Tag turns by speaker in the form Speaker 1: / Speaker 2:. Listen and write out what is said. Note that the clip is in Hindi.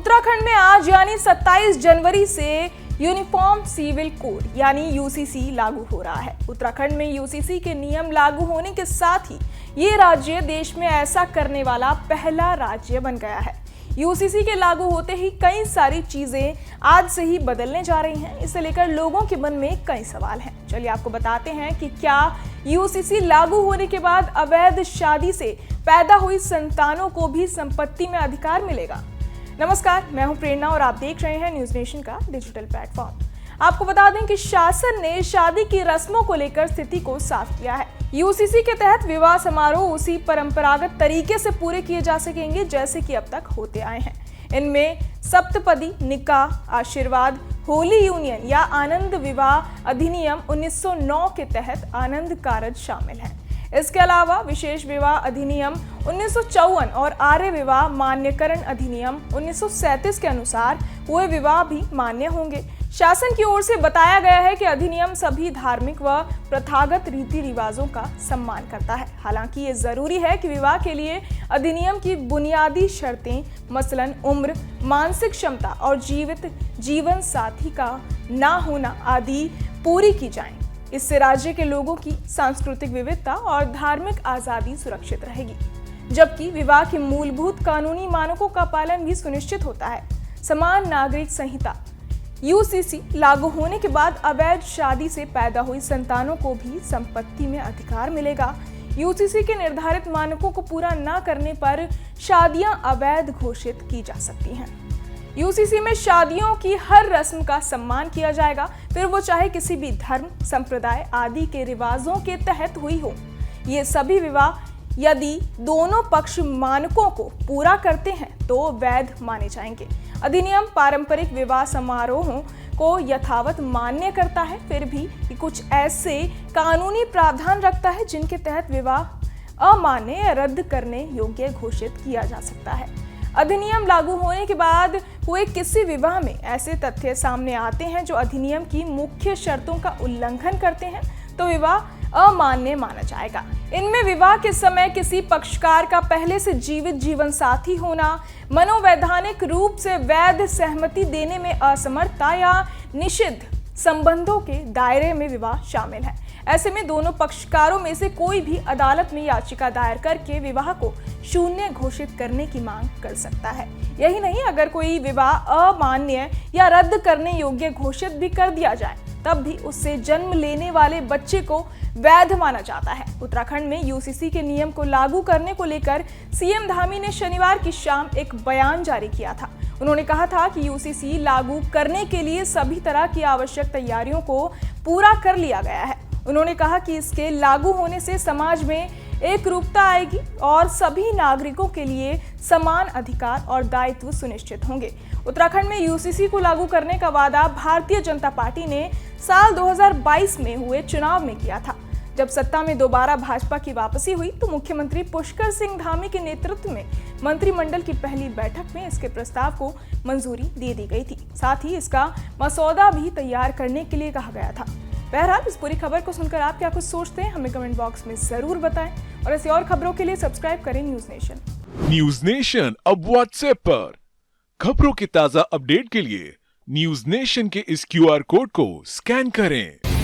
Speaker 1: उत्तराखंड में आज यानी 27 जनवरी से यूनिफॉर्म सिविल कोड यानी यूसीसी लागू हो रहा है। उत्तराखंड में यूसीसी के नियम लागू होने के साथ ही ये राज्य देश में ऐसा करने वाला पहला राज्य बन गया है। यूसीसी के लागू होते ही कई सारी चीजें आज से ही बदलने जा रही हैं। इसे लेकर लोगों के मन में कई सवाल हैं। चलिए आपको बताते हैं कि क्या यूसीसी लागू होने के बाद अवैध शादी से पैदा हुई संतानों को भी संपत्ति में अधिकार मिलेगा। नमस्कार, मैं हूं प्रेरणा और आप देख रहे हैं न्यूज नेशन का डिजिटल प्लेटफॉर्म। आपको बता दें कि शासन ने शादी की रस्मों को लेकर स्थिति को साफ किया है। यूसीसी के तहत विवाह समारोह उसी परंपरागत तरीके से पूरे किए जा सकेंगे जैसे कि अब तक होते आए हैं। इनमें सप्तपदी, निकाह, आशीर्वाद, होली यूनियन या आनंद विवाह अधिनियम 1909 के तहत आनंद कारज शामिल है। इसके अलावा विशेष विवाह अधिनियम 1954 और आर्य विवाह मान्यकरण अधिनियम 1937 के अनुसार हुए विवाह भी मान्य होंगे। शासन की ओर से बताया गया है कि अधिनियम सभी धार्मिक व प्रथागत रीति रिवाजों का सम्मान करता है। हालांकि ये जरूरी है कि विवाह के लिए अधिनियम की बुनियादी शर्तें मसलन उम्र, मानसिक क्षमता और जीवित जीवन साथी का ना होना आदि पूरी की जाएं। इससे राज्य के लोगों की सांस्कृतिक विविधता और धार्मिक आजादी सुरक्षित रहेगी, जबकि विवाह के मूलभूत कानूनी मानकों का पालन भी सुनिश्चित होता है। समान नागरिक संहिता यूसीसी लागू होने के बाद अवैध शादी से पैदा हुई संतानों को भी संपत्ति में अधिकार मिलेगा। यूसीसी के निर्धारित मानकों को पूरा न करने पर शादियां अवैध घोषित की जा सकती हैं। यूसीसी में शादियों की हर रस्म का सम्मान किया जाएगा, फिर वो चाहे किसी भी धर्म, संप्रदाय आदि के रिवाजों के तहत हुई हो। ये सभी विवाह यदि दोनों पक्ष मानकों को पूरा करते हैं तो वैध माने जाएंगे। अधिनियम पारंपरिक विवाह समारोहों को यथावत मान्य करता है, फिर भी कुछ ऐसे कानूनी प्रावधान रखता है जिनके तहत विवाह अमान्य या रद्द करने योग्य घोषित किया जा सकता है। अधिनियम लागू होने के बाद हुए किसी विवाह में ऐसे तथ्य सामने आते हैं जो अधिनियम की मुख्य शर्तों का उल्लंघन करते हैं तो विवाह अमान्य माना जाएगा। इनमें विवाह के समय किसी पक्षकार का पहले से जीवित जीवन साथी होना, मनोवैधानिक रूप से वैध सहमति देने में असमर्थता या निषिद्ध संबंधों के दायरे में विवाह शामिल है। ऐसे में दोनों पक्षकारों में से कोई भी अदालत में याचिका दायर करके विवाह को शून्य घोषित करने की मांग कर सकता है। यही नहीं, अगर कोई विवाह अमान्य या रद्द करने योग्य घोषित भी कर दिया जाए तब भी उससे जन्म लेने वाले बच्चे को वैध माना जाता है। उत्तराखंड में यूसीसी के नियम को लागू करने को लेकर सीएम धामी ने शनिवार की शाम एक बयान जारी किया था। उन्होंने कहा था कि यूसीसी लागू करने के लिए सभी तरह की आवश्यक तैयारियों को पूरा कर लिया गया है। उन्होंने कहा कि इसके लागू होने से समाज में एकरूपता आएगी और सभी नागरिकों के लिए समान अधिकार और दायित्व सुनिश्चित होंगे। उत्तराखंड में यूसीसी को लागू करने का वादा भारतीय जनता पार्टी ने साल 2022 में हुए चुनाव में किया था। जब सत्ता में दोबारा भाजपा की वापसी हुई तो मुख्यमंत्री पुष्कर सिंह धामी के नेतृत्व में मंत्रिमंडल की पहली बैठक में इसके प्रस्ताव को मंजूरी दे दी गई थी। साथ ही इसका मसौदा भी तैयार करने के लिए कहा गया था। बहरहाल इस पूरी खबर को सुनकर आप क्या कुछ सोचते हैं, हमें कमेंट बॉक्स में जरूर बताएं और ऐसी और खबरों के लिए सब्सक्राइब करें न्यूज नेशन।
Speaker 2: न्यूज नेशन अब व्हाट्सएप पर खबरों के ताजा अपडेट के लिए न्यूज नेशन के इस क्यूआर कोड को स्कैन करें।